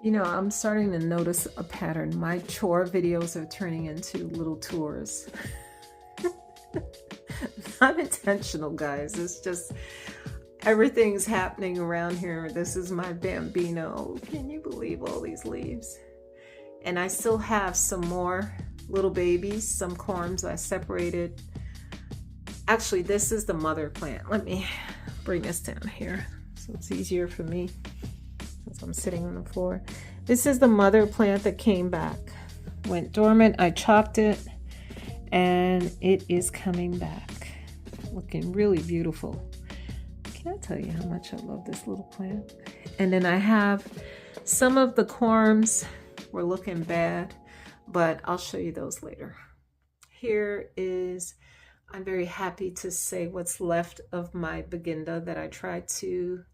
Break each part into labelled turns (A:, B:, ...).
A: You know, I'm starting to notice a pattern. My chore videos are turning into little tours. Not intentional, guys. It's just everything's happening around here. This is my bambino. Can you believe all these leaves? And I still have some more little babies, some corms I separated. Actually, this is the mother plant. Let me bring this down here so it's easier for me since I'm sitting on the floor. This is the mother plant that came back. Went dormant, I chopped it, and it is coming back. Looking really beautiful. Can I tell you how much I love this little plant? And then I have some of the corms were looking bad, but I'll show you those later. Here is, I'm very happy to say, what's left of my Beginda that I tried to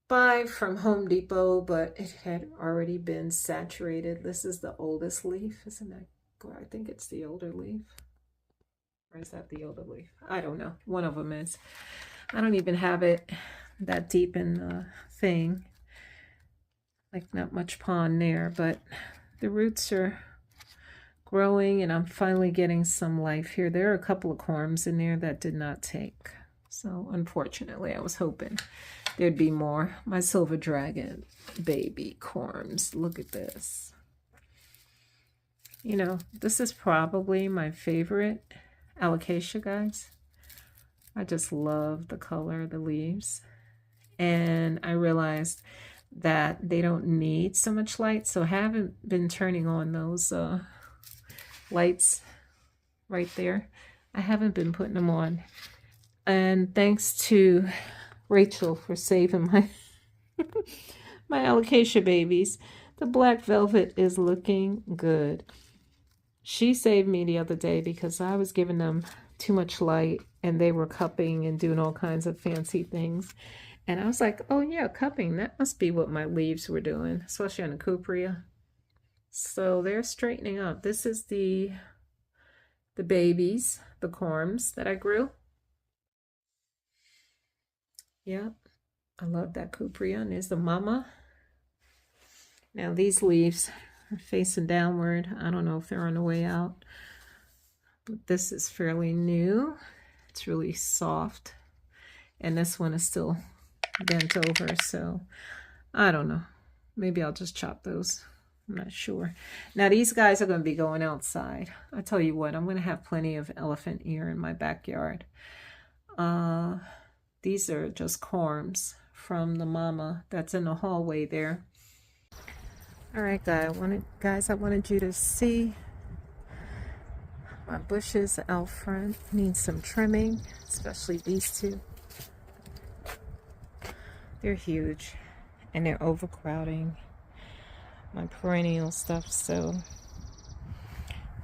A: buy from Home Depot, but it had already been saturated. This is the oldest leaf, isn't it? I think it's the older leaf. Or is that the older leaf? I don't know. One of them is. I don't even have it that deep in the thing. Like not much pond there, but the roots are growing and I'm finally getting some life here. There are a couple of corms in there that did not take. So unfortunately, I was hoping there'd be more. My silver dragon baby corms. Look at this. You know, this is probably my favorite alocasia, guys. I just love the color of the leaves. And I realized that they don't need so much light, so I haven't been turning on those lights right there. I haven't been putting them on. And thanks to Rachel for saving my my alocasia babies. The black velvet is looking good. She saved me the other day because I was giving them too much light and they were cupping and doing all kinds of fancy things. And I was like, oh yeah, cupping, that must be what my leaves were doing, especially on the cupria. So they're straightening up. This is the babies, the corms that I grew. Yep, I love that cupria. And there's the mama. Now these leaves are facing downward. I don't know if they're on the way out, but this is fairly new. It's really soft. And this one is still bent over, so I don't know. Maybe I'll just chop those. I'm not sure. Now these guys are going to be going outside. I tell you what, I'm going to have plenty of elephant ear in my backyard. These are just corms from the mama that's in the hallway there. All right, guys, I wanted you to see my bushes out front. Need some trimming, especially these two. They're huge and they're overcrowding my perennial stuff, so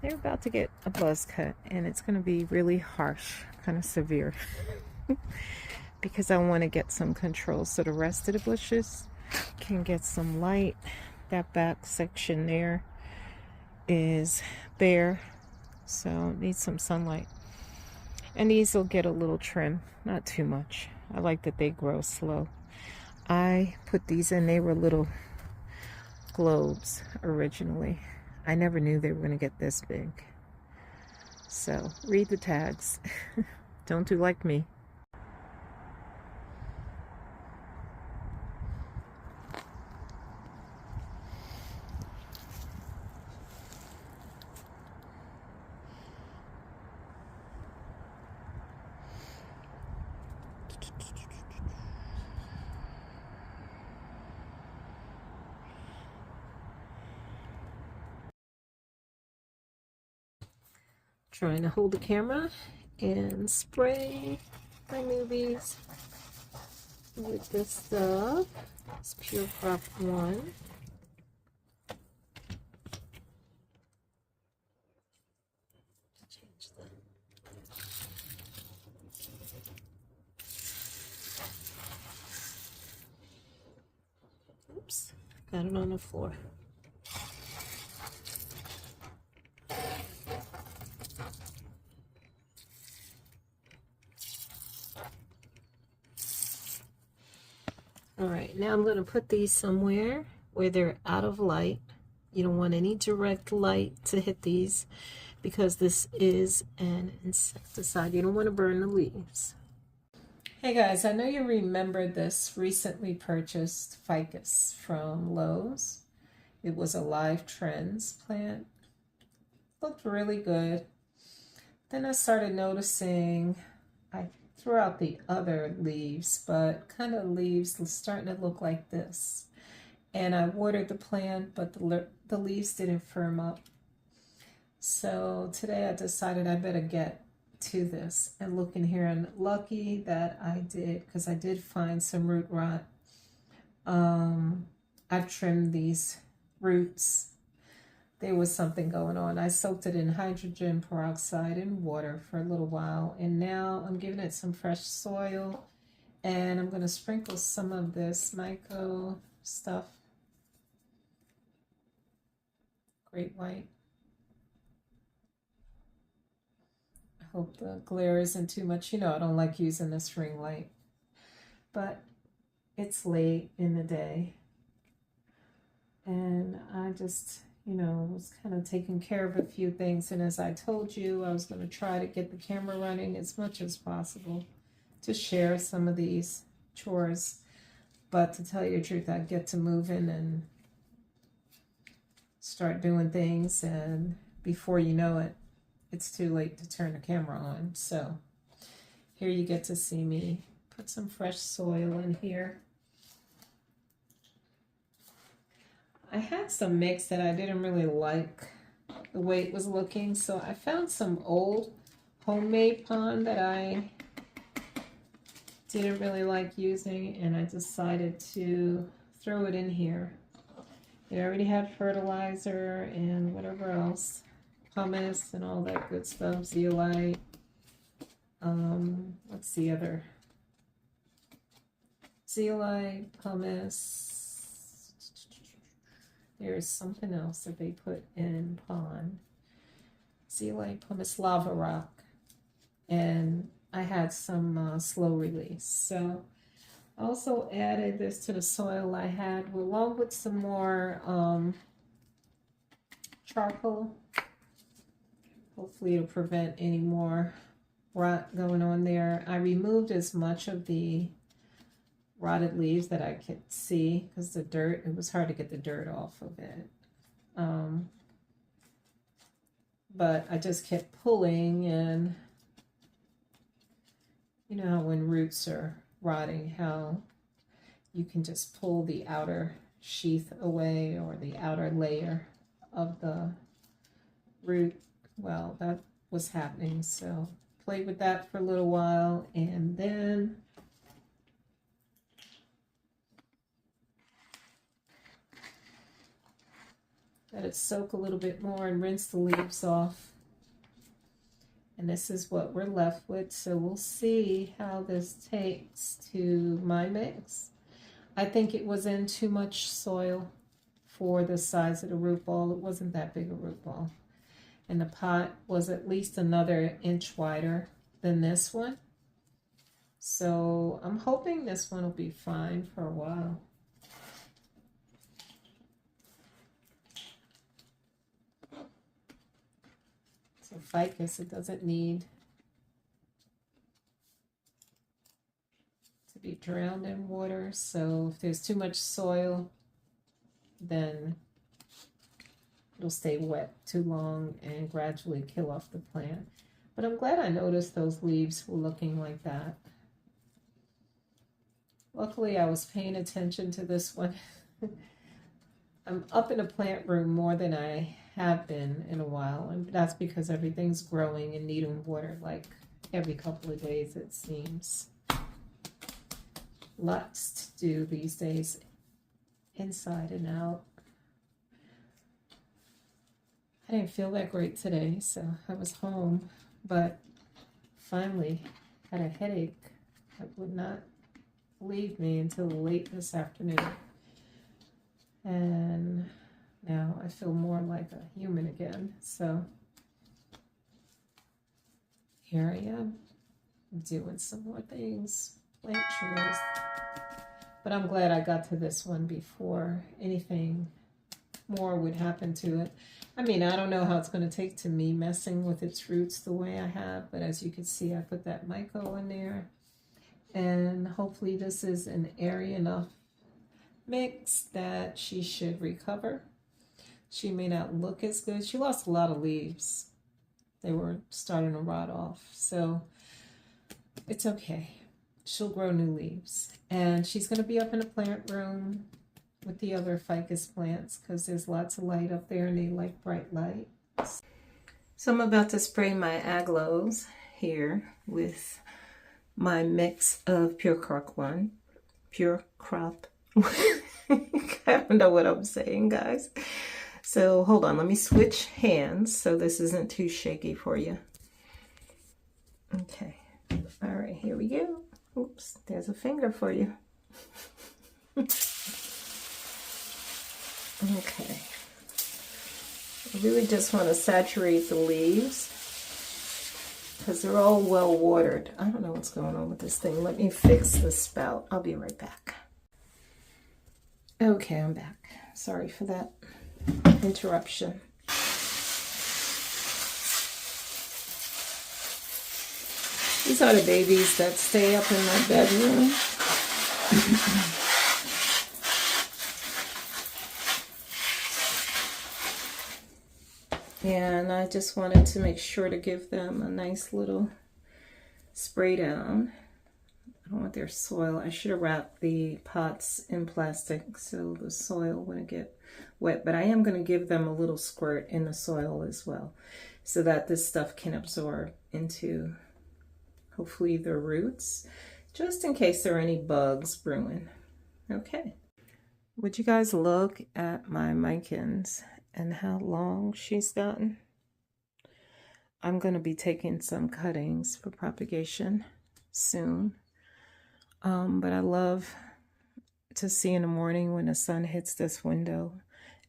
A: they're about to get a buzz cut and it's going to be really harsh, kind of severe, because I want to get some control so the rest of the bushes can get some light. That back section there is bare, so it needs some sunlight. And these will get a little trim, not too much. I like that they grow slow. I put these in, they were little globes originally. I never knew they were going to get this big. So read the tags. Don't do like me. Trying to hold the camera and spray my newbies with this stuff. It's Pure Crop 1. Change that. Oops, got it on the floor. All right, now I'm going to put these somewhere where they're out of light. You don't want any direct light to hit these because this is an insecticide. You don't want to burn the leaves. Hey guys, I know you remember this recently purchased ficus from Lowe's. It was a live trends plant. Looked really good. Then I started noticing I threw out the other leaves, but kind of leaves starting to look like this. And I watered the plant, but the leaves didn't firm up. So today I decided I better get to this and look in here, and lucky that I did, because I did find some root rot. I've trimmed these roots. There was something going on. I soaked it in hydrogen peroxide and water for a little while, and now I'm giving it some fresh soil, and I'm going to sprinkle some of this myco stuff, great white. I hope the glare isn't too much. You know, I don't like using this ring light, but it's late in the day, and I just, you know, was kind of taking care of a few things. And as I told you, I was going to try to get the camera running as much as possible to share some of these chores. But to tell you the truth, I get to moving and start doing things, and before you know it, it's too late to turn the camera on. So here you get to see me put some fresh soil in here. I had some mix that I didn't really like the way it was looking, so I found some old homemade pond that I didn't really like using, and I decided to throw it in here. It already had fertilizer and whatever else, pumice and all that good stuff, zeolite. What's the other? Zeolite, pumice. There's something else that they put in pond. Zeolite, pumice, lava rock. And I had some slow release. So I also added this to the soil I had, along with some more charcoal. Hopefully it'll prevent any more rot going on there. I removed as much of the rotted leaves that I could see, because the dirt, it was hard to get the dirt off of it. But I just kept pulling, and you know how when roots are rotting, how you can just pull the outer sheath away, or the outer layer of the root. Well, that was happening, so played with that for a little while, and then let it soak a little bit more and rinse the leaves off. And this is what we're left with, so we'll see how this takes to my mix. I think it was in too much soil for the size of the root ball. It wasn't that big a root ball. And the pot was at least another inch wider than this one. So I'm hoping this one will be fine for a while. So ficus, it doesn't need to be drowned in water. So if there's too much soil, then it'll stay wet too long and gradually kill off the plant. But I'm glad I noticed those leaves were looking like that. Luckily, I was paying attention to this one. I'm up in a plant room more than I have been in a while, and that's because everything's growing and needing water like every couple of days, it seems. Lots to do these days, inside and out. I didn't feel that great today, so I was home, but finally had a headache that would not leave me until late this afternoon. And now I feel more like a human again. So here I am doing some more things. Plant chores. But I'm glad I got to this one before anything more would happen to it. I mean, I don't know how it's going to take to me messing with its roots the way I have, but as you can see, I put that myco in there. And hopefully this is an airy enough mix that she should recover. She may not look as good. She lost a lot of leaves. They were starting to rot off. So it's okay. She'll grow new leaves. And she's going to be up in the plant room with the other ficus plants because there's lots of light up there and they like bright light. So I'm about to spray my aglows here with my mix of Pure Crop 1. Pure Crop. I don't know what I'm saying, guys. So hold on, let me switch hands so this isn't too shaky for you. Okay. All right, here we go. Oops, there's a finger for you. Okay. I really just want to saturate the leaves because they're all well watered. I don't know what's going on with this thing. Let me fix the spout. I'll be right back. Okay, I'm back. Sorry for that interruption. These are the babies that stay up in my bedroom. And I just wanted to make sure to give them a nice little spray down. I don't want their soil. I should have wrapped the pots in plastic so the soil wouldn't get wet, but I am going to give them a little squirt in the soil as well so that this stuff can absorb into hopefully their roots, just in case there are any bugs brewing. Okay. Would you guys look at my micans and how long she's gotten? I'm going to be taking some cuttings for propagation soon. But I love to see in the morning when the sun hits this window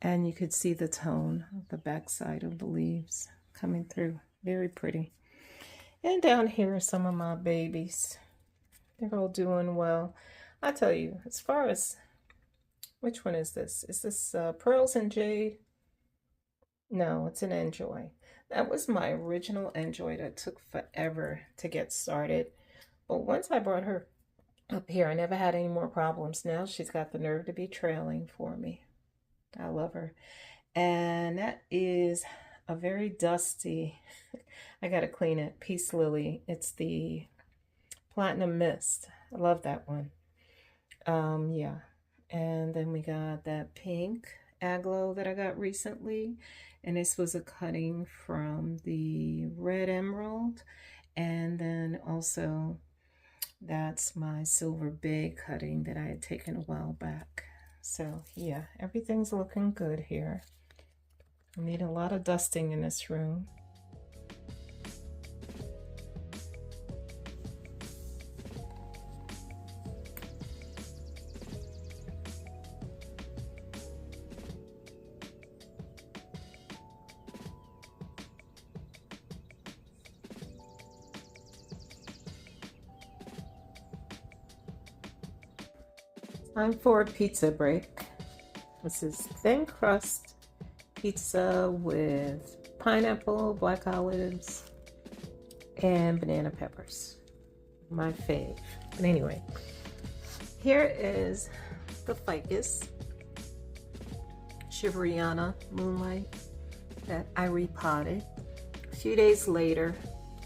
A: and you could see the tone of the backside of the leaves coming through. Very pretty. And down here are some of my babies. They're all doing well. I tell you, as far as, which one is this? Is this Pearls and Jade? No, it's an Enjoy. That was my original Enjoy that took forever to get started. But once I brought her up here, I never had any more problems. Now she's got the nerve to be trailing for me. I love her. And that is a very dusty, I gotta clean it, Peace Lily. It's the Platinum Mist. I love that one. Yeah. And then we got that pink aglow that I got recently. And this was a cutting from the Red Emerald. And then also that's my Silver Bay cutting that I had taken a while back. So yeah, everything's looking good here. I need a lot of dusting in this room. Time for a pizza break. This is thin crust pizza with pineapple, black olives, and banana peppers. My fave. But anyway, here is the ficus, Shiveriana Moonlight, that I repotted. A few days later,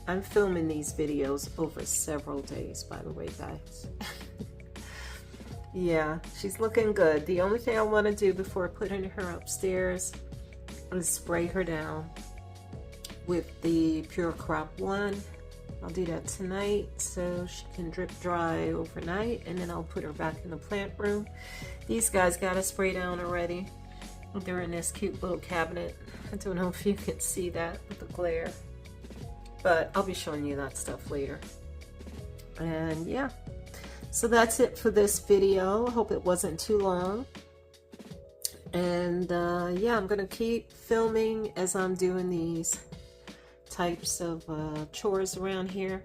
A: I'm filming these videos over several days, by the way, guys. Yeah, she's looking good. The only thing I want to do before putting her upstairs is spray her down with the Pure Crop 1. I'll do that tonight so she can drip dry overnight, and then I'll put her back in the plant room. These guys got a spray down already. They're in this cute little cabinet. I don't know if you can see that with the glare, but I'll be showing you that stuff later. And yeah. So that's it for this video. I hope it wasn't too long. And yeah, I'm gonna keep filming as I'm doing these types of chores around here,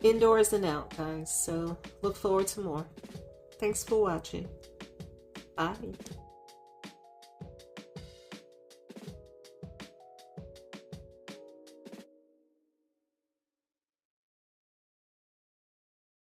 A: indoors and out, guys. So look forward to more. Thanks for watching. Bye.